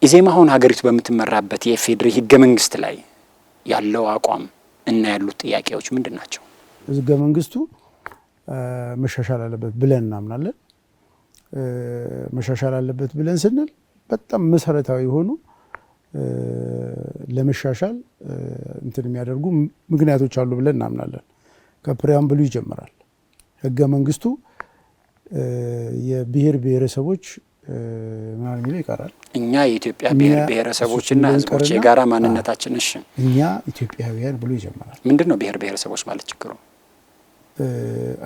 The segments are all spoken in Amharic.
ኢዜማ አሁን ሀገሪቱ በምትመራበት የኢፌዴሪ ህገ መንግስት ላይ ያለው አቋም እና ያሉት ጥያቄዎች ምንድናቸው? ህገ መንግስቱ መሻሻል አለበት ብለን እናምናለን። መሻሻል አለበት ብለን ስንል በጣም መሰረታዊ ሆኑ ለመሻሻል እንትን የሚያደርጉ ምክንያቶች አሉ ብለን እናምናለን። ከፕሪያምብሉ ይጀምራል። ህገ መንግስቱ የብሔር ብሔረሰቦች ማን የሚለው ይቀራል። እኛ የኢትዮጵያ ብሔር ብሔረሰቦችና ህዝቦች የጋራ ማንነታችን እሺ እኛ ኢትዮጵያውያን ብሎ ይጀምራል። ምንድነው ብሔር ብሔረሰቦች ማለት ችግሩ?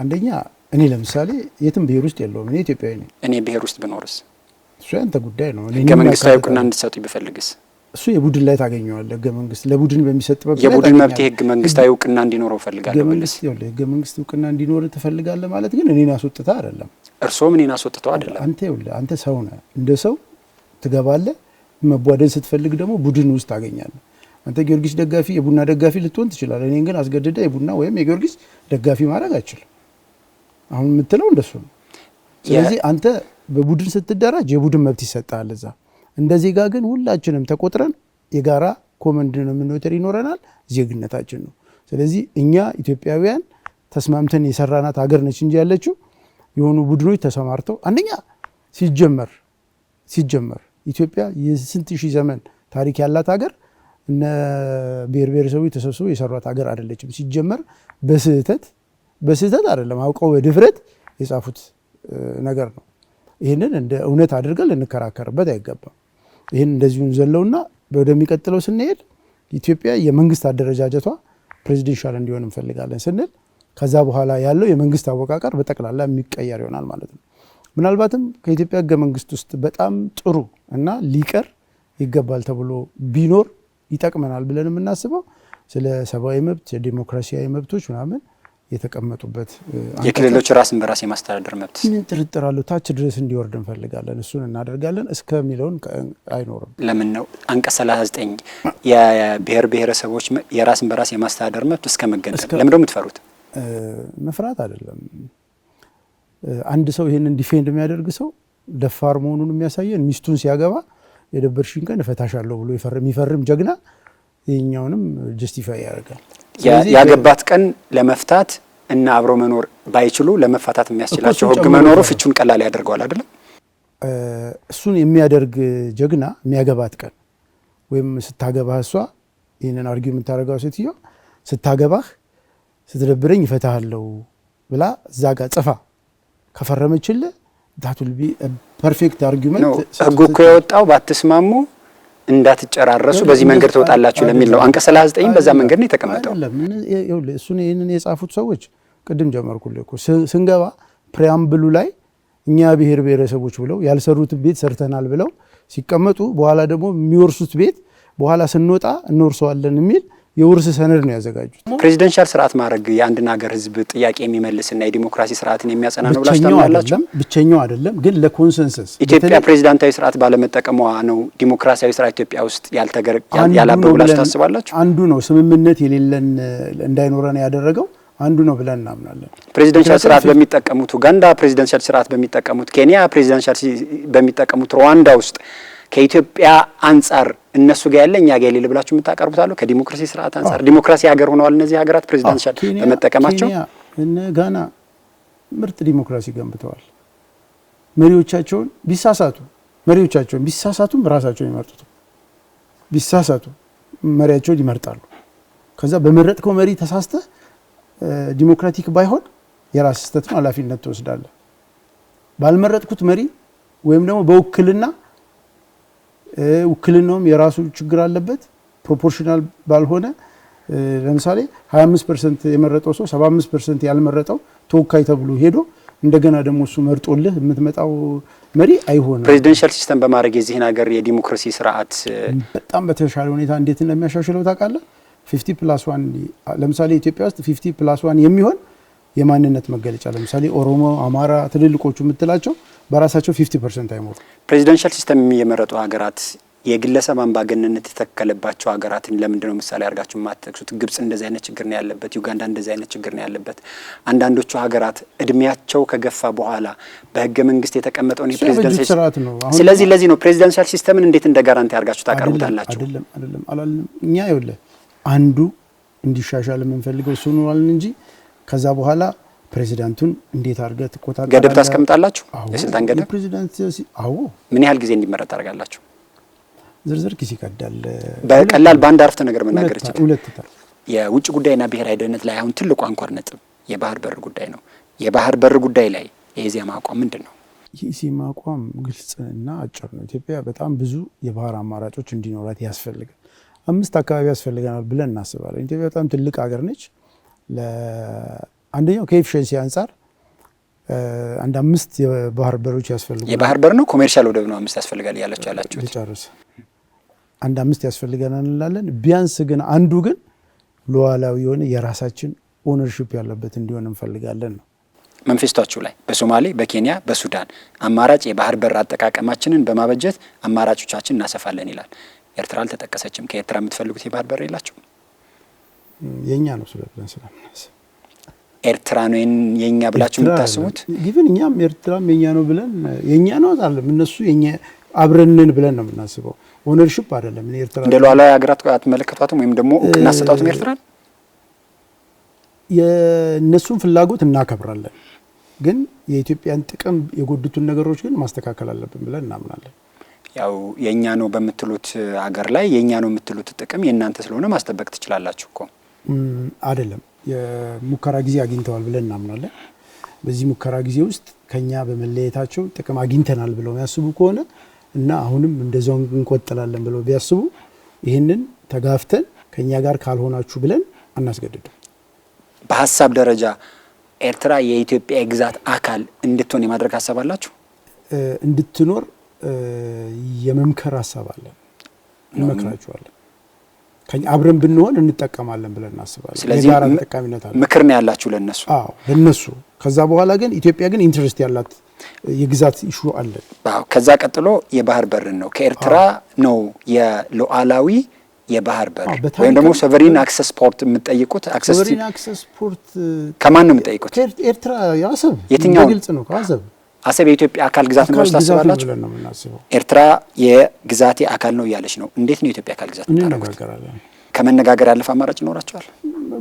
አንደኛ እኔ ለምሳሌ የትም ብሔር ውስጥ የለውም። እኔ ኢትዮጵያዊ ነኝ። እኔ ብሔር ውስጥ ብኖርስ? እሱ ያንተ ጉዳይ ነው። ህገ መንግስታዊ እውቅና እንድትሰጡ ቢፈልግስ? እሱ የቡድን ላይ ታገኘዋለህ። ህገ መንግስት ለቡድን በሚሰጥበት የቡድን መብት ህገ መንግስታዊ እውቅና እንዲኖረው ፈልጋለሁ። ህገ መንግስት እውቅና እንዲኖር ትፈልጋለህ ማለት ግን እኔን አስወጥታ አይደለም። እርሶም እኔን አስወጥተው አይደለም። አንተ ሰው ነህ። እንደ ሰው ትገባለህ። መቧደን ስትፈልግ ደግሞ ቡድን ውስጥ ታገኛለህ። አንተ ጊዮርጊስ ደጋፊ የቡና ደጋፊ ልትሆን ትችላለህ። እኔን ግን አስገድደ የቡና ወይም የጊዮርጊስ ደጋፊ ማድረግ አይችልም። አሁን የምትለው እንደሱ ነው። ስለዚህ አንተ በቡድን ስትደራጅ የቡድን መብት ይሰጣል እዛ። እንደዚህ ጋር ግን ሁላችንም ተቆጥረን የጋራ ኮመን ዲኖሚኔተር ይኖረናል፣ ዜግነታችን ነው። ስለዚህ እኛ ኢትዮጵያውያን ተስማምተን የሰራናት ሀገር ነች እንጂ ያለችው የሆኑ ቡድኖች ተሰማርተው አንደኛ ሲጀመር ኢትዮጵያ የስንት ሺህ ዘመን ታሪክ ያላት ሀገር እነ ብሔር ብሔረሰቦች ተሰብስበው የሰሯት ሀገር አይደለችም። ሲጀመር በስህተት አይደለም አውቀው በድፍረት የጻፉት ነገር ነው። ይህንን እንደ እውነት አድርገን ልንከራከርበት አይገባም። ይህን እንደዚሁን ዘለውና ወደሚቀጥለው ስንሄድ ኢትዮጵያ የመንግስት አደረጃጀቷ ፕሬዚደንሻል እንዲሆን እንፈልጋለን ስንል ከዛ በኋላ ያለው የመንግስት አወቃቀር በጠቅላላ የሚቀየር ይሆናል ማለት ነው። ምናልባትም ከኢትዮጵያ ህገ መንግስት ውስጥ በጣም ጥሩ እና ሊቀር ይገባል ተብሎ ቢኖር ይጠቅመናል ብለን የምናስበው ስለ ሰብአዊ መብት የዲሞክራሲያዊ መብቶች ምናምን የተቀመጡበት የክልሎች ራስን በራስ የማስተዳደር መብት ምን ጥርጥር አለው ታች ድረስ እንዲወርድ እንፈልጋለን። እሱን እናደርጋለን እስከሚለውን አይኖርም። ለምን ነው አንቀጽ 39 የብሔር ብሔረሰቦች የራስን በራስ የማስተዳደር መብት እስከ መገንጠል ለምን ነው የምትፈሩት? መፍራት አይደለም። አንድ ሰው ይሄንን ዲፌንድ የሚያደርግ ሰው ደፋር መሆኑን የሚያሳየን ሚስቱን ሲያገባ የደበርሽን ቀን እፈታሻለሁ ብሎ የሚፈርም ጀግና የኛውንም ጀስቲፋይ ያደርጋል። ያገባት ቀን ለመፍታት እና አብሮ መኖር ባይችሉ ለመፋታት የሚያስችላቸው ህግ መኖሩ ፍቹን ቀላል ያደርገዋል አይደለም? እሱን የሚያደርግ ጀግና የሚያገባት ቀን ወይም ስታገባህ እሷ ይሄንን አርጊው የምታደርገው ሴትዮ ስታገባህ ስትደብረኝ ይፈታሃለሁ ብላ እዛ ጋር ጽፋ ከፈረመችልህ ዳቱል ቢ ፐርፌክት አርጊውመንት። ህጉ እኮ የወጣው ባትስማሙ እንዳትጨራረሱ በዚህ መንገድ ተወጣላችሁ ለሚል ነው። አንቀጽ 39 በዛ መንገድ ነው የተቀመጠው። እሱን ይሄንን የጻፉት ሰዎች ቅድም ጀመርኩልህ እኮ ስንገባ ፕሪያምብሉ ላይ እኛ ብሔር ብሔረሰቦች ብለው ያልሰሩት ቤት ሰርተናል ብለው ሲቀመጡ በኋላ ደግሞ የሚወርሱት ቤት በኋላ ስንወጣ እንወርሰዋለን የሚል የውርስ ሰነድ ነው ያዘጋጁት። ፕሬዚደንሻል ስርዓት ማድረግ የአንድን ሀገር ህዝብ ጥያቄ የሚመልስና የዲሞክራሲ ስርዓትን የሚያጸና ነው ብላችሁ ታምናላችሁ? ብቸኛው አይደለም ግን ለኮንሰንሰስ ኢትዮጵያ ፕሬዚዳንታዊ ስርዓት ባለመጠቀሟ ነው ዲሞክራሲያዊ ስርዓት ኢትዮጵያ ውስጥ ያላበው ብላችሁ ታስባላችሁ? አንዱ ነው ስምምነት የሌለን እንዳይኖረን ያደረገው አንዱ ነው ብለን እናምናለን። ፕሬዚደንሻል ስርዓት በሚጠቀሙት ኡጋንዳ፣ ፕሬዚደንሻል ስርዓት በሚጠቀሙት ኬንያ፣ ፕሬዚደንሻል በሚጠቀሙት ሩዋንዳ ውስጥ ከኢትዮጵያ አንፃር እነሱ ጋር ያለ እኛ ጋር የሌለ ብላችሁ የምታቀርቡት አሉ? ከዲሞክራሲ ስርዓት አንፃር ዲሞክራሲ ሀገር ሆነዋል እነዚህ ሀገራት ፕሬዚደንሻል በመጠቀማቸው። ኬንያ እና ጋና ምርጥ ዲሞክራሲ ገንብተዋል። መሪዎቻቸውን ቢሳሳቱም ራሳቸውን ይመርጡት። ቢሳሳቱ መሪያቸውን ይመርጣሉ። ከዛ በመረጥከው መሪ ተሳስተህ ዲሞክራቲክ ባይሆን የራስ ስህተት ነው፣ ኃላፊነት ትወስዳለህ። ባልመረጥኩት መሪ ወይም ደግሞ በውክልና ውክልናውም የራሱ ችግር አለበት ፕሮፖርሽናል ባልሆነ ለምሳሌ 25% የመረጠው ሰው 75% ያልመረጠው ተወካይ ተብሎ ሄዶ እንደገና ደግሞ እሱ መርጦልህ የምትመጣው መሪ አይሆንም። ፕሬዚደንሻል ሲስተም በማድረግ የዚህን ሀገር የዲሞክራሲ ስርዓት በጣም በተሻለ ሁኔታ እንዴት እንደሚያሻሽለው ታውቃለህ? 50+1 ለምሳሌ ኢትዮጵያ ውስጥ 50+1 የሚሆን የማንነት መገለጫ ለምሳሌ ኦሮሞ፣ አማራ ትልልቆቹ የምትላቸው በራሳቸው 50% አይሞቱ። ፕሬዚደንሻል ሲስተም የመረጡ ሀገራት የግለሰብ አምባገነንነት የተከለባቸው ሀገራትን ለምንድን ነው ምሳሌ አድርጋችሁ የማትጠቅሱት? ግብጽ እንደዚህ አይነት ችግር ነው ያለበት፣ ዩጋንዳ እንደዚህ አይነት ችግር ነው ያለበት። አንዳንዶቹ ሀገራት እድሜያቸው ከገፋ በኋላ በህገ መንግስት የተቀመጠውን የፕሬዚዳንት ስርዓት ነው። ስለዚህ ለዚህ ነው ፕሬዚዳንሻል ሲስተምን እንዴት እንደ ጋራንቲ አድርጋችሁ ታቀርቡታላችሁ? አይደለም አላልንም። እኛ ይኸውልህ አንዱ እንዲሻሻል የምንፈልገው እሱ ነው አልን እንጂ ከዛ በኋላ ፕሬዚዳንቱን እንዴት አድርገህ ትቆጣጣለህ? ገደብ ታስቀምጣላችሁ? የስልጣን ገደብ ፕሬዚዳንት ምን ያህል ጊዜ እንዲመረጥ ታደርጋላችሁ? ዝርዝር ኪስ ይቀዳል። በቀላል በአንድ አረፍተ ነገር መናገር ይችላል። የውጭ ጉዳይና ብሔራዊ ደህንነት ላይ አሁን ትልቁ አንኳር ነጥብ የባህር በር ጉዳይ ነው። የባህር በር ጉዳይ ላይ የኢዜማ አቋም ምንድን ነው? የኢዜማ አቋም ግልጽና አጭር ነው። ኢትዮጵያ በጣም ብዙ የባህር አማራጮች እንዲኖራት ያስፈልጋል። 5 አካባቢ ያስፈልገናል ብለን እናስባለን። ኢትዮጵያ በጣም ትልቅ ሀገር ነች። አንደኛው ከኤፊሽንሲ አንጻር 5 የባህር በሮች ያስፈልጋል። የባህር በር ነው ኮሜርሻል ወደብ ነው 5 ያስፈልጋል ያላችሁት። ልጨርስ 5 ያስፈልገናል እንላለን። ቢያንስ ግን አንዱ ግን ሉዓላዊ የሆነ የራሳችን ኦነርሺፕ ያለበት እንዲሆን እንፈልጋለን ነው መንፈስታችሁ ላይ። በሶማሌ፣ በኬንያ፣ በሱዳን አማራጭ የባህር በር አጠቃቀማችንን በማበጀት አማራጮቻችን እናሰፋለን ይላል። ኤርትራ አልተጠቀሰችም። ከኤርትራ የምትፈልጉት የባህር በር የላችሁ? የኛ ነው ስለብለን ስለምናስብ ኤርትራ ነው የኛ ብላችሁ የምታስቡት? ግን እኛም ኤርትራም የኛ ነው ብለን የኛ ነው አይደለም፣ እነሱ የኛ አብረንን ብለን ነው የምናስበው። ኦነርሺፕ አይደለም። ኤርትራ እንደ ሉዓላዊ ሀገራት አትመለከቷትም ወይም ደግሞ እውቅና ሰጣቱም ኤርትራን? የእነሱን ፍላጎት እናከብራለን፣ ግን የኢትዮጵያን ጥቅም የጎዱትን ነገሮች ግን ማስተካከል አለብን ብለን እናምናለን። ያው የኛ ነው በምትሉት ሀገር ላይ የኛ ነው የምትሉት ጥቅም የእናንተ ስለሆነ ማስጠበቅ ትችላላችሁ እኮ አይደለም። የሙከራ ጊዜ አግኝተዋል ብለን እናምናለን። በዚህ ሙከራ ጊዜ ውስጥ ከኛ በመለየታቸው ጥቅም አግኝተናል ብለው የሚያስቡ ከሆነ እና አሁንም እንደዛው እንቆጥላለን ብለው ቢያስቡ ይህንን ተጋፍተን ከኛ ጋር ካልሆናችሁ ብለን አናስገድድም። በሀሳብ ደረጃ ኤርትራ የኢትዮጵያ የግዛት አካል እንድትሆን የማድረግ ሀሳብ አላችሁ? እንድትኖር የመምከር ሀሳብ አለን። እንመክራችኋለን። ከኛ አብረን ብንሆን እንጠቀማለን ብለን እናስባለን። ስለዚህ ምክር ነው ያላችሁ ለነሱ? አዎ ለነሱ። ከዛ በኋላ ግን ኢትዮጵያ ግን ኢንትረስት ያላት የግዛት ኢሹ አለ። አዎ ከዛ ቀጥሎ የባህር በርን ነው ከኤርትራ ነው የሉዓላዊ የባህር በር ወይም ደግሞ ሶቨሪን አክሰስ ፖርት የምትጠይቁት። አክሰስ ሶቨሪን አክሰስ ፖርት ከማን ነው የምትጠይቁት? ኤርትራ ያሰብ የትኛው ግልጽ ነው። አሰብ የኢትዮጵያ አካል ግዛት ነው ታስባላችሁ? ኤርትራ የግዛቴ አካል ነው እያለች ነው። እንዴት ነው የኢትዮጵያ አካል ግዛት ታደርጉት? ከመነጋገር ያለፈ አማራጭ ይኖራቸዋል?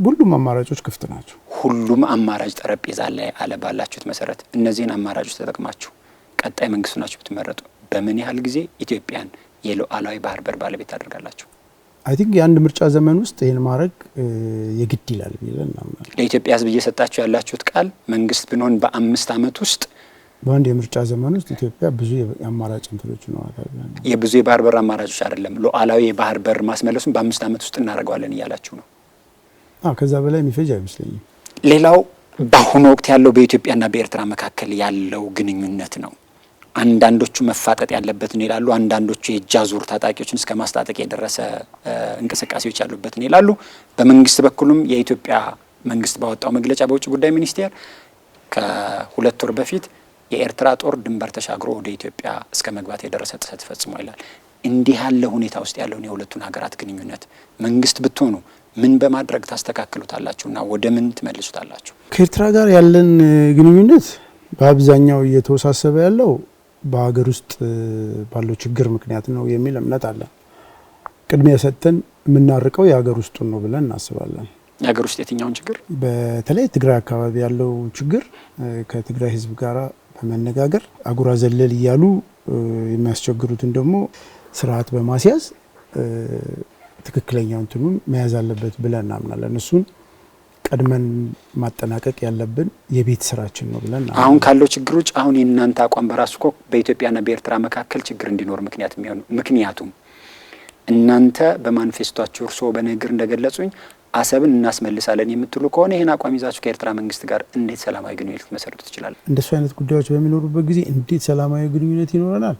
ሁሉም አማራጮች ክፍት ናቸው። ሁሉም አማራጭ ጠረጴዛ ላይ አለ ባላችሁት መሰረት እነዚህን አማራጮች ተጠቅማችሁ ቀጣይ መንግስት ናችሁ ብትመረጡ በምን ያህል ጊዜ ኢትዮጵያን የሉዓላዊ ባህር በር ባለቤት ታደርጋላችሁ? አይ ቲንክ የአንድ ምርጫ ዘመን ውስጥ ይሄን ማድረግ የግድ ይላል ብለን እናምናለን። ለኢትዮጵያ ሕዝብ እየሰጣችሁ ያላችሁት ቃል መንግስት ብንሆን በ5 ዓመት ውስጥ በአንድ የምርጫ ዘመን ውስጥ ኢትዮጵያ ብዙ የአማራጭ እንትኖች ይኖራታል። የብዙ የባህር በር አማራጮች አይደለም ሉዓላዊ የባህር በር ማስመለሱን በ5 ዓመት ውስጥ እናደርገዋለን እያላችሁ ነው። ከዛ በላይ የሚፈጅ አይመስለኝም። ሌላው በአሁኑ ወቅት ያለው በኢትዮጵያና በኤርትራ መካከል ያለው ግንኙነት ነው። አንዳንዶቹ መፋጠጥ ያለበትን ይላሉ፣ አንዳንዶቹ የእጅ አዙር ታጣቂዎችን እስከ ማስታጠቅ የደረሰ እንቅስቃሴዎች ያሉበትን ይላሉ። በመንግስት በኩልም የኢትዮጵያ መንግስት ባወጣው መግለጫ በውጭ ጉዳይ ሚኒስቴር ከ2 ወር በፊት የኤርትራ ጦር ድንበር ተሻግሮ ወደ ኢትዮጵያ እስከ መግባት የደረሰ ጥሰት ፈጽሞ ይላል። እንዲህ ያለ ሁኔታ ውስጥ ያለውን የሁለቱን ሀገራት ግንኙነት መንግስት ብትሆኑ ምን በማድረግ ታስተካክሉታላችሁና ወደ ምን ትመልሱታላችሁ? ከኤርትራ ጋር ያለን ግንኙነት በአብዛኛው እየተወሳሰበ ያለው በሀገር ውስጥ ባለው ችግር ምክንያት ነው የሚል እምነት አለ። ቅድሚያ ሰጥተን የምናርቀው የሀገር ውስጡን ነው ብለን እናስባለን። የሀገር ውስጥ የትኛውን ችግር? በተለይ ትግራይ አካባቢ ያለው ችግር ከትግራይ ህዝብ ጋር በመነጋገር አጉራ ዘለል እያሉ የሚያስቸግሩትን ደግሞ ስርዓት በማስያዝ ትክክለኛውን እንትኑን መያዝ አለበት ብለን እናምናለን። እሱን ቀድመን ማጠናቀቅ ያለብን የቤት ስራችን ነው ብለን አሁን ካለው ችግር ውጭ አሁን የእናንተ አቋም በራሱ እኮ በኢትዮጵያና በኤርትራ መካከል ችግር እንዲኖር ምክንያቱም እናንተ በማኒፌስቶአችሁ እርስዎ በንግግር እንደገለጹኝ አሰብን እናስመልሳለን የምትሉ ከሆነ ይህን አቋም ይዛችሁ ከኤርትራ መንግስት ጋር እንዴት ሰላማዊ ግንኙነት መሰረቱ ትችላላችሁ? እንደሱ አይነት ጉዳዮች በሚኖሩበት ጊዜ እንዴት ሰላማዊ ግንኙነት ይኖረናል?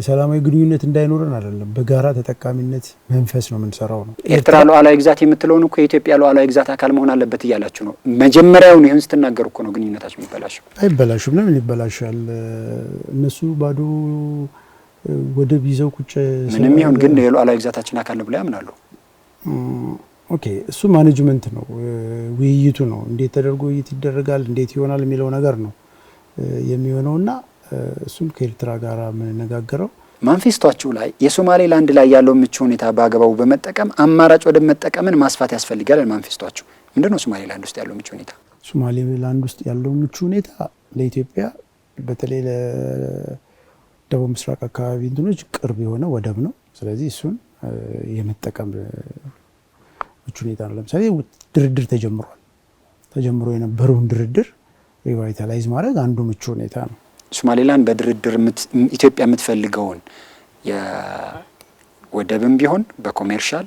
ሰላማዊ ግንኙነት እንዳይኖረን አይደለም፣ በጋራ ተጠቃሚነት መንፈስ ነው የምንሰራው ነው። ኤርትራ ሉዓላዊ ግዛት የምትለውን እኮ የኢትዮጵያ ሉዓላዊ ግዛት አካል መሆን አለበት እያላችሁ ነው። መጀመሪያውን ይህን ስትናገሩ እኮ ነው ግንኙነታችሁ የሚበላሽው። አይበላሽም። ለምን ይበላሻል? እነሱ ባዶ ወደብ ይዘው ቁጭ ምንም ይሁን ግን የሉዓላዊ ግዛታችን አካል ነው ብለው ያምናሉ። ኦኬ እሱ ማኔጅመንት ነው፣ ውይይቱ ነው። እንዴት ተደርጎ ውይይት ይደረጋል፣ እንዴት ይሆናል የሚለው ነገር ነው የሚሆነውና እሱን ከኤርትራ ጋር የምንነጋገረው። ማንፌስቷችሁ ላይ የሶማሌላንድ ላይ ያለው ምቹ ሁኔታ በአግባቡ በመጠቀም አማራጭ ወደ መጠቀምን ማስፋት ያስፈልጋል። ማንፌስቷችሁ ምንድነው? ሶማሌላንድ ውስጥ ያለው ምቹ ሁኔታ ሶማሌላንድ ውስጥ ያለው ምቹ ሁኔታ ለኢትዮጵያ በተለይ ለደቡብ ምስራቅ አካባቢ እንትኖች ቅርብ የሆነ ወደብ ነው። ስለዚህ እሱን የመጠቀም ምቹ ሁኔታ ነው። ለምሳሌ ድርድር ተጀምሮ የነበረውን ድርድር ሪቫይታላይዝ ማድረግ አንዱ ምቹ ሁኔታ ነው። ሶማሌላንድ በድርድር ኢትዮጵያ የምትፈልገውን የወደብም ቢሆን በኮሜርሻል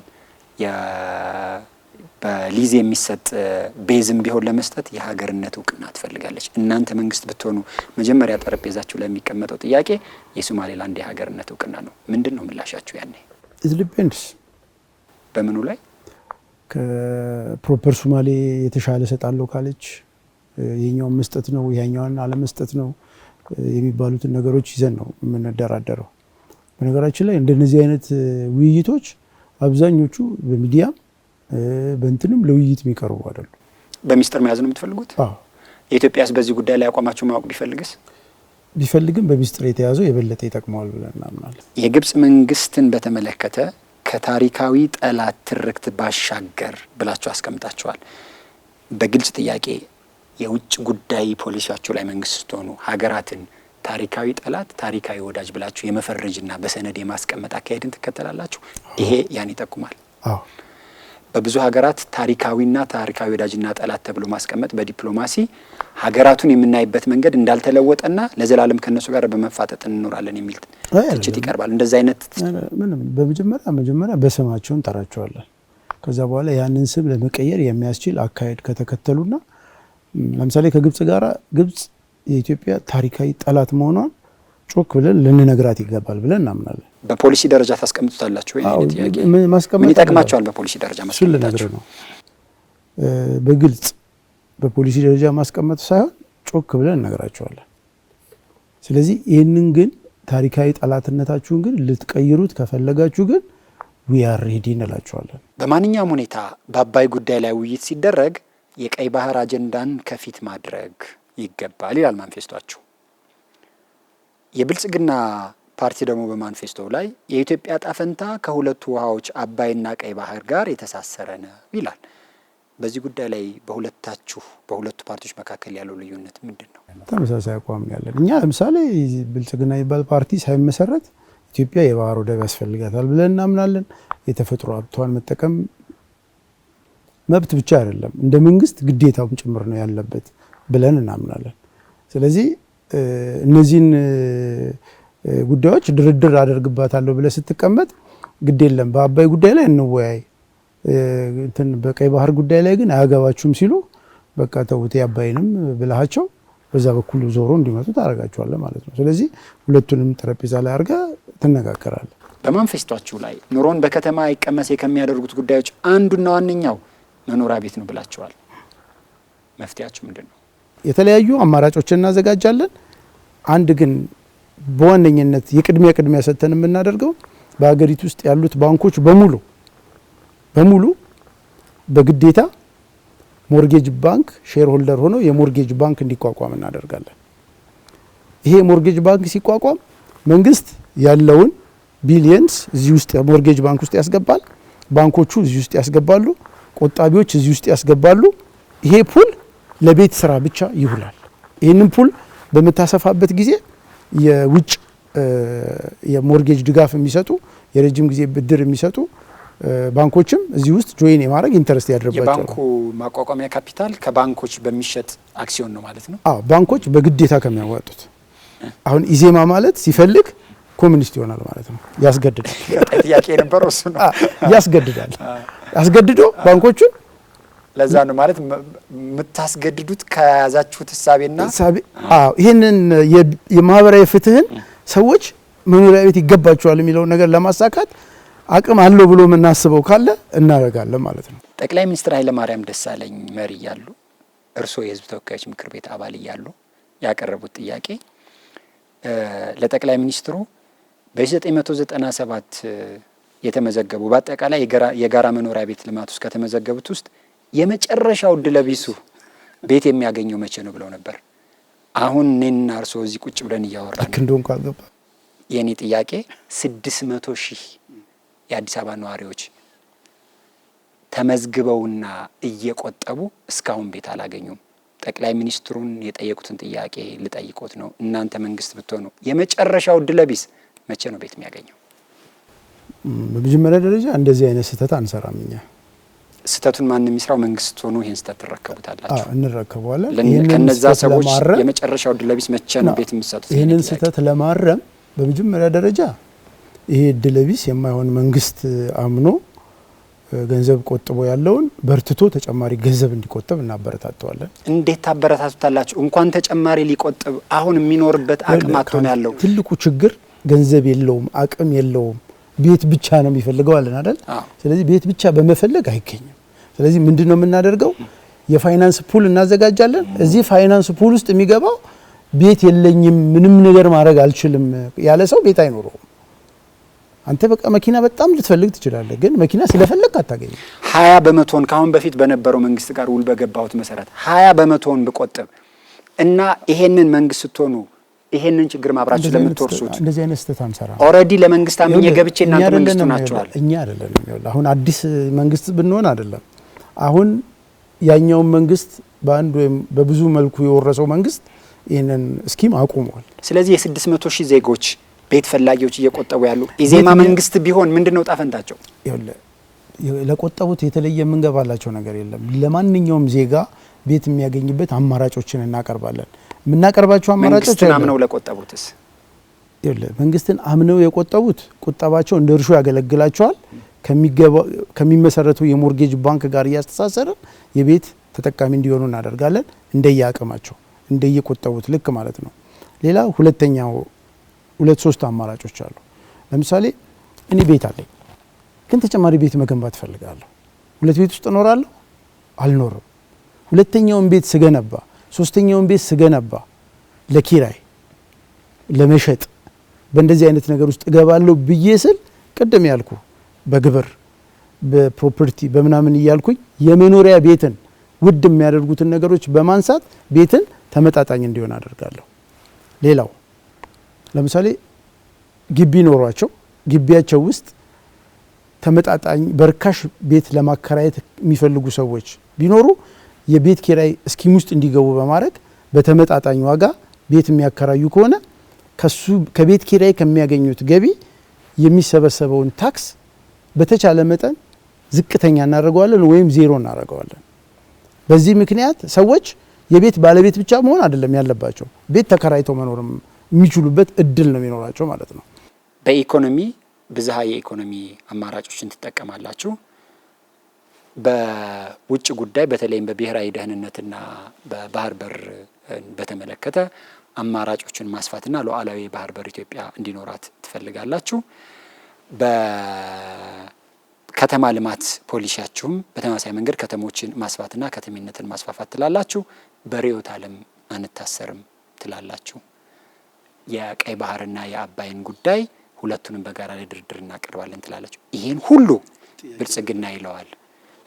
በሊዝ የሚሰጥ ቤዝም ቢሆን ለመስጠት የሀገርነት እውቅና ትፈልጋለች። እናንተ መንግስት ብትሆኑ መጀመሪያ ጠረጴዛችሁ ላይ የሚቀመጠው ጥያቄ የሶማሌላንድ የሀገርነት እውቅና ነው። ምንድን ነው ምላሻችሁ ያኔ? ኢት ዲፔንድስ በምኑ ላይ? ከፕሮፐር ሶማሌ የተሻለ ሰጣለሁ ካለች የኛውን መስጠት ነው ያኛውን አለመስጠት ነው የሚባሉትን ነገሮች ይዘን ነው የምንደራደረው። በነገራችን ላይ እንደነዚህ አይነት ውይይቶች አብዛኞቹ በሚዲያም በእንትንም ለውይይት የሚቀርቡ አይደሉም። በሚስጥር መያዝ ነው የምትፈልጉት? አዎ። የኢትዮጵያስ በዚህ ጉዳይ ላይ አቋማቸው ማወቅ ቢፈልግም በሚስጥር የተያዘው የበለጠ ይጠቅመዋል ብለን እናምናለን። የግብጽ መንግስትን በተመለከተ ከታሪካዊ ጠላት ትርክት ባሻገር ብላችሁ አስቀምጣችኋል። በግልጽ ጥያቄ የውጭ ጉዳይ ፖሊሲያችሁ ላይ መንግስት ስትሆኑ ሀገራትን ታሪካዊ ጠላት፣ ታሪካዊ ወዳጅ ብላችሁ የመፈረጅና በሰነድ የማስቀመጥ አካሄድን ትከተላላችሁ። ይሄ ያን ይጠቁማል። አዎ። በብዙ ሀገራት ታሪካዊና ታሪካዊ ወዳጅና ጠላት ተብሎ ማስቀመጥ በዲፕሎማሲ ሀገራቱን የምናይበት መንገድ እንዳልተለወጠና ለዘላለም ከነሱ ጋር በመፋጠጥ እንኖራለን የሚል ትችት ይቀርባል። እንደዛ አይነት ምንም በመጀመሪያ በስማቸው እንጠራቸዋለን። ከዛ በኋላ ያንን ስም ለመቀየር የሚያስችል አካሄድ ከተከተሉና ለምሳሌ ከግብጽ ጋር ግብጽ የኢትዮጵያ ታሪካዊ ጠላት መሆኗን ጮክ ብለን ልንነግራት ይገባል ብለን እናምናለን። በፖሊሲ ደረጃ ታስቀምጡታላችሁ ወይ? ምን ይጠቅማቸዋል? በፖሊሲ ደረጃ ማስቀመጥ ነው። በግልጽ በፖሊሲ ደረጃ ማስቀመጥ ሳይሆን ጮክ ብለን እነግራቸዋለን። ስለዚህ ይህንን ግን ታሪካዊ ጠላትነታችሁን ግን ልትቀይሩት ከፈለጋችሁ ግን ዊ አር ሬዲ እንላቸዋለን። በማንኛውም ሁኔታ በአባይ ጉዳይ ላይ ውይይት ሲደረግ የቀይ ባህር አጀንዳን ከፊት ማድረግ ይገባል ይላል ማንፌስቷችሁ። የብልጽግና ፓርቲ ደግሞ በማንፌስቶ ላይ የኢትዮጵያ ጣፈንታ ከሁለቱ ውሃዎች አባይና ቀይ ባህር ጋር የተሳሰረ ነው ይላል። በዚህ ጉዳይ ላይ በሁለቱ ፓርቲዎች መካከል ያለው ልዩነት ምንድን ነው? ተመሳሳይ አቋም ያለን እኛ ለምሳሌ ብልጽግና የሚባል ፓርቲ ሳይመሰረት ኢትዮጵያ የባህር ወደብ ያስፈልጋታል ብለን እናምናለን። የተፈጥሮ ሀብቷን መጠቀም መብት ብቻ አይደለም እንደ መንግስት ግዴታውም ጭምር ነው ያለበት ብለን እናምናለን። ስለዚህ እነዚህን ጉዳዮች ድርድር አደርግባታለሁ ብለህ ስትቀመጥ ግድ የለም በአባይ ጉዳይ ላይ እንወያይ፣ በቀይ ባህር ጉዳይ ላይ ግን አያገባችሁም ሲሉ በቃ ተውት አባይንም ብለሃቸው በዛ በኩል ዞሮ እንዲመጡ ታደርጋቸዋለህ ማለት ነው። ስለዚህ ሁለቱንም ጠረጴዛ ላይ አድርገህ ትነጋገራለህ። በማንፌስቷችሁ ላይ ኑሮን በከተማ አይቀመሴ ከሚያደርጉት ጉዳዮች አንዱና ዋነኛው መኖሪያ ቤት ነው ብላችኋል። መፍትሄያችሁ ምንድን ነው? የተለያዩ አማራጮችን እናዘጋጃለን። አንድ ግን በዋነኝነት የቅድሚያ ሰጥተን የምናደርገው በሀገሪቱ ውስጥ ያሉት ባንኮች በሙሉ በግዴታ ሞርጌጅ ባንክ ሼር ሆልደር ሆኖ የሞርጌጅ ባንክ እንዲቋቋም እናደርጋለን። ይሄ ሞርጌጅ ባንክ ሲቋቋም መንግስት ያለውን ቢሊየንስ እዚህ ውስጥ ሞርጌጅ ባንክ ውስጥ ያስገባል፣ ባንኮቹ እዚህ ውስጥ ያስገባሉ፣ ቆጣቢዎች እዚህ ውስጥ ያስገባሉ። ይሄ ፑል ለቤት ስራ ብቻ ይውላል። ይህንን ፑል በምታሰፋበት ጊዜ የውጭ የሞርጌጅ ድጋፍ የሚሰጡ የረጅም ጊዜ ብድር የሚሰጡ ባንኮችም እዚህ ውስጥ ጆይን የማድረግ ኢንተረስት ያደርባቸዋል። የባንኩ ማቋቋሚያ ካፒታል ከባንኮች በሚሸጥ አክሲዮን ነው ማለት ነው? አዎ፣ ባንኮች በግዴታ ከሚያዋጡት። አሁን ኢዜማ ማለት ሲፈልግ ኮሚኒስት ይሆናል ማለት ነው። ያስገድዳል። ጥያቄ የነበረው እሱ ነው። ያስገድዳል። አስገድዶ ባንኮቹን ለዛ ነው ማለት የምታስገድዱት ከያዛችሁት እሳቤና ይህንን የማህበራዊ ፍትህን ሰዎች መኖሪያ ቤት ይገባቸዋል የሚለውን ነገር ለማሳካት አቅም አለው ብሎ የምናስበው ካለ እናደርጋለን ማለት ነው። ጠቅላይ ሚኒስትር ኃይለማርያም ደሳለኝ መሪ እያሉ እርስዎ የህዝብ ተወካዮች ምክር ቤት አባል እያሉ ያቀረቡት ጥያቄ ለጠቅላይ ሚኒስትሩ በ1997 የተመዘገቡ በአጠቃላይ የጋራ መኖሪያ ቤት ልማት ውስጥ ከተመዘገቡት ውስጥ የመጨረሻው ዕድለቢሱ ቤት የሚያገኘው መቼ ነው ብለው ነበር። አሁን እኔና እርሶ እዚህ ቁጭ ብለን እያወራን ልክ እንደሆንኩ አልገባ። የኔ ጥያቄ 600,000 የአዲስ አበባ ነዋሪዎች ተመዝግበውና እየቆጠቡ እስካሁን ቤት አላገኙም። ጠቅላይ ሚኒስትሩን የጠየቁትን ጥያቄ ልጠይቆት ነው። እናንተ መንግስት ብትሆኑ የመጨረሻው ዕድለቢስ መቼ ነው ቤት የሚያገኘው? በመጀመሪያ ደረጃ እንደዚህ አይነት ስህተት አንሰራም እኛ። ስህተቱን ማን የሚስራው? መንግስት ሆኖ ይሄን ስህተት ትረከቡታላችሁ? እንረከበዋለን። ከነዛ ሰዎች የመጨረሻው ዕድለቢስ መቼ ነው ቤት የምትሰጡት? ይህንን ስህተት ለማረም በመጀመሪያ ደረጃ ይሄ ዕድለቢስ የማይሆን መንግስት አምኖ ገንዘብ ቆጥቦ ያለውን በርትቶ ተጨማሪ ገንዘብ እንዲቆጥብ እናበረታተዋለን። እንዴት ታበረታቱታላችሁ? እንኳን ተጨማሪ ሊቆጥብ አሁን የሚኖርበት አቅም አጥቶ ነው ያለው። ትልቁ ችግር ገንዘብ የለውም፣ አቅም የለውም፣ ቤት ብቻ ነው የሚፈልገው አለን አይደል? ስለዚህ ቤት ብቻ በመፈለግ አይገኝም። ስለዚህ ምንድነው የምናደርገው? የፋይናንስ ፑል እናዘጋጃለን። እዚህ ፋይናንስ ፑል ውስጥ የሚገባው ቤት የለኝም ምንም ነገር ማድረግ አልችልም ያለ ሰው ቤት አይኖረውም። አንተ በቃ መኪና በጣም ልትፈልግ ትችላለህ፣ ግን መኪና ስለፈለግ አታገኝም። 20 በመቶን ካሁን በፊት በነበረው መንግስት ጋር ውል በገባሁት መሰረት 20 በመቶን ብቆጥብ እና ይሄንን መንግስት ስትሆኑ ይሄንን ችግር ማብራችሁ ለምትወርሱት እንደዚህ አይነት ስህተት አንሰራ። ኦሬዲ ለመንግስት አምኜ ገብቼ እናንተ መንግስቱ ናችኋል። እኛ አይደለም ይኸውልህ፣ አሁን አዲስ መንግስት ብንሆን አይደለም። አሁን ያኛው መንግስት በአንድ ወይም በብዙ መልኩ የወረሰው መንግስት ይሄንን ስኪም አቁሟል። ስለዚህ የ600,000 ዜጎች ቤት ፈላጊዎች እየቆጠቡ ያሉ ኢዜማ መንግስት ቢሆን ምንድነው ጣፈንታቸው? ይኸውልህ ለቆጠቡት የተለየ የምንገባላቸው ነገር የለም። ለማንኛውም ዜጋ ቤት የሚያገኝበት አማራጮችን እናቀርባለን። የምናቀርባቸው አማራጮች መንግስትን አምነው ለቆጠቡትስ? ይኸውልህ መንግስትን አምነው የቆጠቡት ቁጠባቸው እንደ እርሾ ያገለግላቸዋል። ከሚመሰረቱ የሞርጌጅ ባንክ ጋር እያስተሳሰረ የቤት ተጠቃሚ እንዲሆኑ እናደርጋለን። እንደየአቅማቸው እንደየቆጠቡት ልክ ማለት ነው። ሌላ ሁለተኛው 2-3 አማራጮች አሉ። ለምሳሌ እኔ ቤት አለኝ፣ ግን ተጨማሪ ቤት መገንባት ፈልጋለሁ። 2 ቤት ውስጥ እኖራለሁ አልኖርም። ሁለተኛውን ቤት ስገነባ፣ ሶስተኛውን ቤት ስገነባ ለኪራይ ለመሸጥ በእንደዚህ አይነት ነገር ውስጥ እገባለሁ ብዬ ስል ቅድም ያልኩ በግብር በፕሮፐርቲ በምናምን እያልኩኝ የመኖሪያ ቤትን ውድ የሚያደርጉትን ነገሮች በማንሳት ቤትን ተመጣጣኝ እንዲሆን አደርጋለሁ። ሌላው ለምሳሌ ግቢ ኖሯቸው ግቢያቸው ውስጥ ተመጣጣኝ በርካሽ ቤት ለማከራየት የሚፈልጉ ሰዎች ቢኖሩ የቤት ኪራይ ስኪም ውስጥ እንዲገቡ በማድረግ በተመጣጣኝ ዋጋ ቤት የሚያከራዩ ከሆነ ከቤት ኪራይ ከሚያገኙት ገቢ የሚሰበሰበውን ታክስ በተቻለ መጠን ዝቅተኛ እናደርገዋለን ወይም ዜሮ እናደርገዋለን። በዚህ ምክንያት ሰዎች የቤት ባለቤት ብቻ መሆን አይደለም ያለባቸው፣ ቤት ተከራይተው መኖርም የሚችሉበት እድል ነው የሚኖራቸው ማለት ነው። በኢኮኖሚ ብዝሃ የኢኮኖሚ አማራጮችን ትጠቀማላችሁ። በውጭ ጉዳይ በተለይም በብሔራዊ ደህንነትና በባህር በር በተመለከተ አማራጮችን ማስፋትና ሉዓላዊ ባህር በር ኢትዮጵያ እንዲኖራት ትፈልጋላችሁ። በከተማ ልማት ፖሊሲያችሁም በተመሳሳይ መንገድ ከተሞችን ማስፋትና ከተሜነትን ማስፋፋት ትላላችሁ። በርዕዮተ ዓለም አንታሰርም ትላላችሁ። የቀይ ባህርና የአባይን ጉዳይ ሁለቱንም በጋራ ላይ ድርድር እናቀርባለን ትላላችሁ። ይሄን ሁሉ ብልጽግና ይለዋል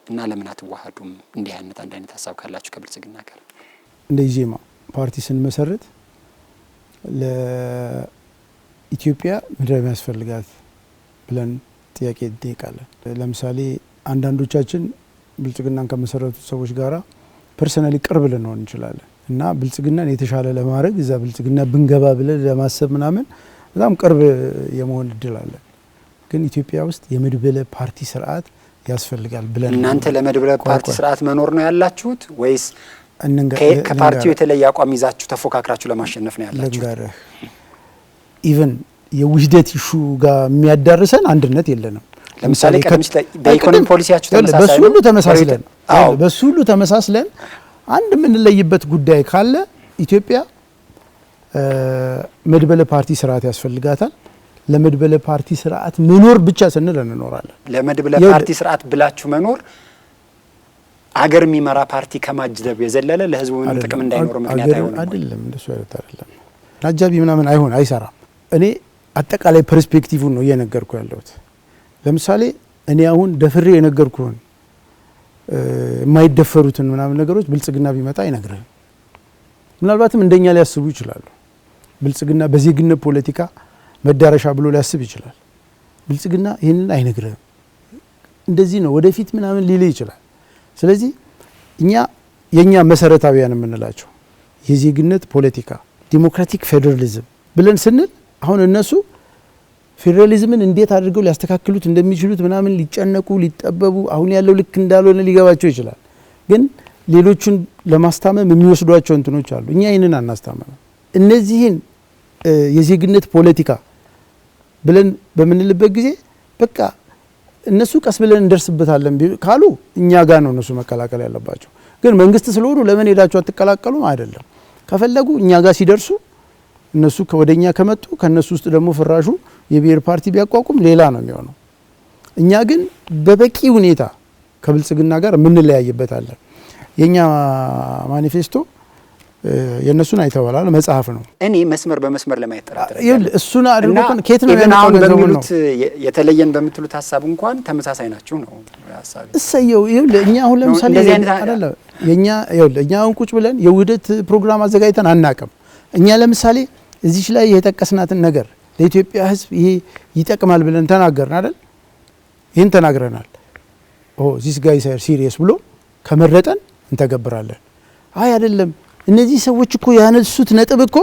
እና ለምን አትዋሃዱም? እንዲህ አይነት አንድ አይነት ሀሳብ ካላችሁ ከብልጽግና ጋር እንደ ኢዜማ ፓርቲ ስንመሰርት ለኢትዮጵያ ምድር የሚያስፈልጋት ብለን ጥያቄ እንጠይቃለን። ለምሳሌ አንዳንዶቻችን ብልጽግናን ከመሰረቱ ሰዎች ጋራ ፐርሰናሊ ቅርብ ልንሆን እንችላለን እና ብልጽግናን የተሻለ ለማድረግ እዛ ብልጽግና ብንገባ ብለን ለማሰብ ምናምን በጣም ቅርብ የመሆን እድል አለን። ግን ኢትዮጵያ ውስጥ የመድበለ ፓርቲ ስርዓት ያስፈልጋል ብለን እናንተ ለመድበለ ፓርቲ ስርዓት መኖር ነው ያላችሁት ወይስ ከፓርቲው የተለየ አቋም ይዛችሁ ተፎካክራችሁ ለማሸነፍ ነው ያላችሁት? ኢቭን የውህደት ኢሹ ጋር የሚያዳርሰን አንድነት የለንም። ለምሳሌ ቀደም ሲል በኢኮኖሚ ፖሊሲያችሁ ተመሳሳይ ነው። በሱ ሁሉ ተመሳስለን አንድ የምንለይበት ጉዳይ ካለ ኢትዮጵያ መድበለ ፓርቲ ስርዓት ያስፈልጋታል። ለመድበለ ፓርቲ ስርዓት መኖር ብቻ ስንል እንኖራለን። ለመድበለ ፓርቲ ስርዓት ብላችሁ መኖር አገር የሚመራ ፓርቲ ከማጅደብ የዘለለ ለህዝቡ ምንም ጥቅም እንዳይኖር ምክንያት አይሆንም። አይደለም እንደሱ አይደለም። አጃቢ ምናምን አይሰራም። እኔ አጠቃላይ ፐርስፔክቲቭን ነው እየነገርኩ ያለሁት። ለምሳሌ እኔ አሁን ደፍሬ የነገርኩህን የማይደፈሩትን ምናምን ነገሮች ብልጽግና ቢመጣ አይነግርህም። ምናልባትም እንደኛ ሊያስቡ ይችላሉ። ብልጽግና በዜግነት ፖለቲካ መዳረሻ ብሎ ሊያስብ ይችላል። ብልጽግና ይህንን አይነግርህም። እንደዚህ ነው ወደፊት ምናምን ሊል ይችላል። ስለዚህ እኛ የኛ መሰረታዊያን የምንላቸው የዜግነት ፖለቲካ ዲሞክራቲክ ፌዴራሊዝም ብለን ስንል አሁን እነሱ ፌዴራሊዝምን እንዴት አድርገው ሊያስተካክሉት እንደሚችሉት ምናምን ሊጨነቁ ሊጠበቡ አሁን ያለው ልክ እንዳልሆነ ሊገባቸው ይችላል። ግን ሌሎቹን ለማስታመም የሚወስዷቸው እንትኖች አሉ። እኛ ይህንን አናስታመም። እነዚህን የዜግነት ፖለቲካ ብለን በምንልበት ጊዜ በቃ እነሱ ቀስ ብለን እንደርስበታለን ካሉ እኛ ጋር ነው እነሱ መቀላቀል ያለባቸው። ግን መንግስት ስለሆኑ ለምን ሄዳችሁ አትቀላቀሉም አይደለም። ከፈለጉ እኛ ጋር ሲደርሱ እነሱ ወደኛ ከመጡ ከነሱ ውስጥ ደግሞ ፍራሹ የብሔር ፓርቲ ቢያቋቁም ሌላ ነው የሚሆነው። እኛ ግን በበቂ ሁኔታ ከብልጽግና ጋር የምንለያይበት አለ። የኛ ማኒፌስቶ የነሱን አይተዋላል መጽሐፍ ነው። እኔ መስመር በመስመር ለማየት ተራተረ እሱን አድርጎ ከየት ነው የሚያመጣው? የተለየን በምትሉት ሀሳብ እንኳን ተመሳሳይ ናቸው ነው ሀሳብ። እሰየው እኛ አሁን ለምሳሌ አይደለ እኛ አሁን ቁጭ ብለን የውህደት ፕሮግራም አዘጋጅተን አናቅም። እኛ ለምሳሌ እዚች ላይ የጠቀስናትን ነገር ለኢትዮጵያ ሕዝብ ይሄ ይጠቅማል ብለን ተናገርን አይደል? ይህን ተናግረናል። ዚስ ጋይስ አር ሲሪየስ ብሎ ከመረጠን እንተገብራለን። አይ አይደለም እነዚህ ሰዎች እኮ ያነሱት ነጥብ እኮ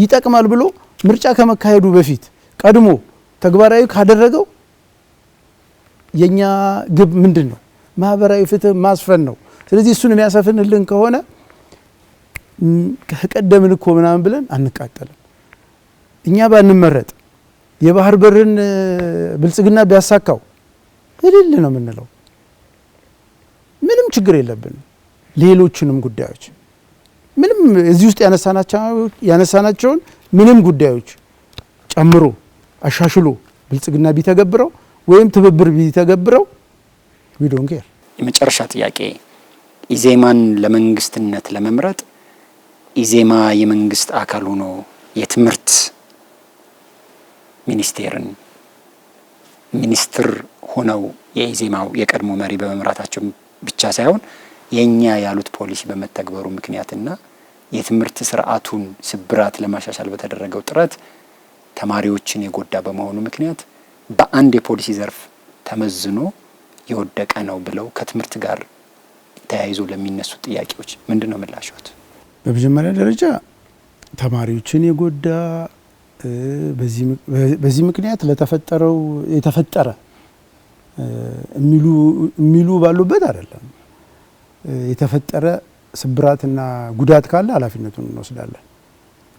ይጠቅማል ብሎ ምርጫ ከመካሄዱ በፊት ቀድሞ ተግባራዊ ካደረገው የኛ ግብ ምንድን ነው? ማህበራዊ ፍትህ ማስፈን ነው። ስለዚህ እሱን የሚያሰፍንልን ከሆነ ከቀደምን እኮ ምናምን ብለን አንቃጠልም። እኛ ባንመረጥ የባህር በርን ብልጽግና ቢያሳካው እልል ነው የምንለው። ምንም ችግር የለብንም። ሌሎችንም ጉዳዮች ምንም እዚህ ውስጥ ያነሳናቸውን ምንም ጉዳዮች ጨምሮ አሻሽሎ ብልጽግና ቢተገብረው ወይም ትብብር ቢተገብረው we don't care። የመጨረሻ ጥያቄ ኢዜማን ለመንግስትነት ለመምረጥ ኢዜማ የመንግስት አካል ሆኖ የትምህርት ሚኒስቴርን ሚኒስትር ሆነው የኢዜማው የቀድሞ መሪ በመምራታቸው ብቻ ሳይሆን የኛ ያሉት ፖሊሲ በመተግበሩ ምክንያትና የትምህርት ስርዓቱን ስብራት ለማሻሻል በተደረገው ጥረት ተማሪዎችን የጎዳ በመሆኑ ምክንያት በአንድ የፖሊሲ ዘርፍ ተመዝኖ የወደቀ ነው ብለው ከትምህርት ጋር ተያይዞ ለሚነሱ ጥያቄዎች ምንድነው ምላሽዎት? በመጀመሪያ ደረጃ ተማሪዎችን የጎዳ በዚህ ምክንያት ለተፈጠረው የተፈጠረ የሚሉ ባሉበት አይደለም። የተፈጠረ ስብራትና ጉዳት ካለ ኃላፊነቱን እንወስዳለን።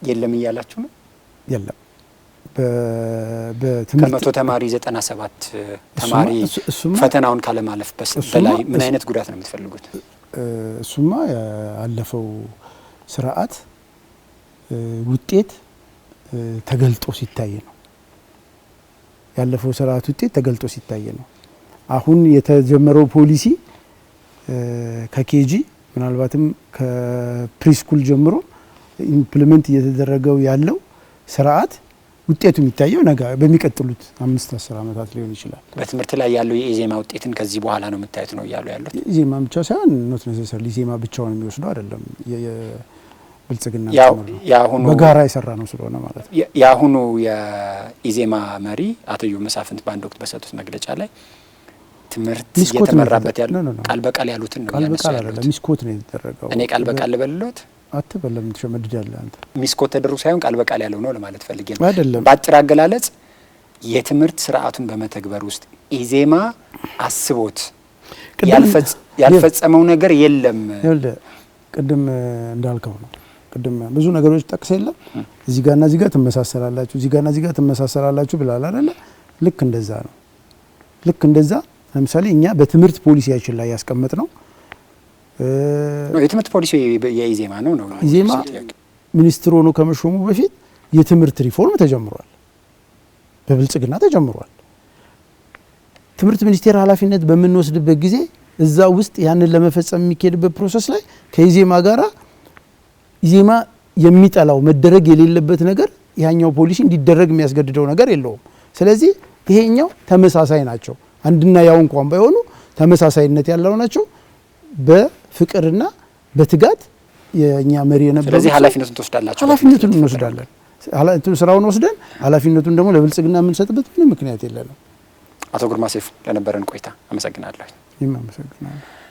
የለም እያላችሁ ነው? የለም። ከመቶ ተማሪ 97 ተማሪ ፈተናውን ካለማለፍ በላይ ምን አይነት ጉዳት ነው የምትፈልጉት? እሱማ ያለፈው ስርዓት ውጤት ተገልጦ ሲታይ ነው። ያለፈው ስርዓት ውጤት ተገልጦ ሲታይ ነው። አሁን የተጀመረው ፖሊሲ ከኬጂ ምናልባትም ከፕሪስኩል ጀምሮ ኢምፕሊመንት እየተደረገው ያለው ስርዓት ውጤቱ የሚታየው ነገ በሚቀጥሉት 5-10 ዓመታት ሊሆን ይችላል። በትምህርት ላይ ያለው የኢዜማ ውጤትን ከዚህ በኋላ ነው የምታዩት ነው እያሉ ያሉት? ኢዜማ ብቻ ሳይሆን ኖት ኔሴሰርሊ ኢዜማ ብቻውን የሚወስደው አይደለም። የብልጽግና ያሁኑ በጋራ የሰራ ነው ስለሆነ ማለት ነው። ያሁኑ የኢዜማ መሪ አቶ ዩ መሳፍንት በአንድ ወቅት በሰጡት መግለጫ ላይ ትምህርት እየተመራበት ያለው ቃል በቃል ያሉትን ነው ያነሳው። ሚስኮት ነው የተደረገው። እኔ ቃል በቃል ልበልሎት አትበለም ትሸመድዳለህ አንተ። ሚስኮት ተደርጎ ሳይሆን ቃል በቃል ያለው ነው ለማለት ፈልጌ ነው። አይደለም በአጭር አገላለጽ የትምህርት ስርዓቱን በመተግበር ውስጥ ኢዜማ አስቦት ያልፈጸመው ነገር የለም። ቅድም እንዳልከው ነው። ቅድም ብዙ ነገሮች ጠቅሰ የለም እዚህ ጋርና እዚህ ጋር ትመሳሰላላችሁ፣ እዚህ ጋርና እዚህ ጋር ትመሳሰላላችሁ ብላል አይደለ? ልክ እንደዛ ነው። ልክ እንደዛ ለምሳሌ እኛ በትምህርት ፖሊሲያችን ላይ ያስቀመጥ ነው የትምህርት ፖሊሲ የኢዜማ ነው። ኢዜማ ሚኒስትር ሆኖ ከመሾሙ በፊት የትምህርት ሪፎርም ተጀምሯል፣ በብልጽግና ተጀምሯል። ትምህርት ሚኒስቴር ኃላፊነት በምንወስድበት ጊዜ እዛ ውስጥ ያንን ለመፈጸም የሚካሄድበት ፕሮሰስ ላይ ከኢዜማ ጋራ ኢዜማ የሚጠላው መደረግ የሌለበት ነገር ያኛው ፖሊሲ እንዲደረግ የሚያስገድደው ነገር የለውም። ስለዚህ ይሄኛው ተመሳሳይ ናቸው። አንድና ያው እንኳን ባይሆኑ ተመሳሳይነት ያለው ናቸው። በፍቅርና በትጋት የኛ መሪ የነበረው ስለዚህ ኃላፊነቱን ትወስዳላችሁ። ኃላፊነቱን እንወስዳለን። ስራውን ወስደን ኃላፊነቱን ደግሞ ለብልጽግና የምንሰጥበት ምንም ምክንያት የለንም። አቶ ግርማ ሰይፉ ለነበረን ቆይታ አመሰግናለሁ። ይሄም አመሰግናለሁ።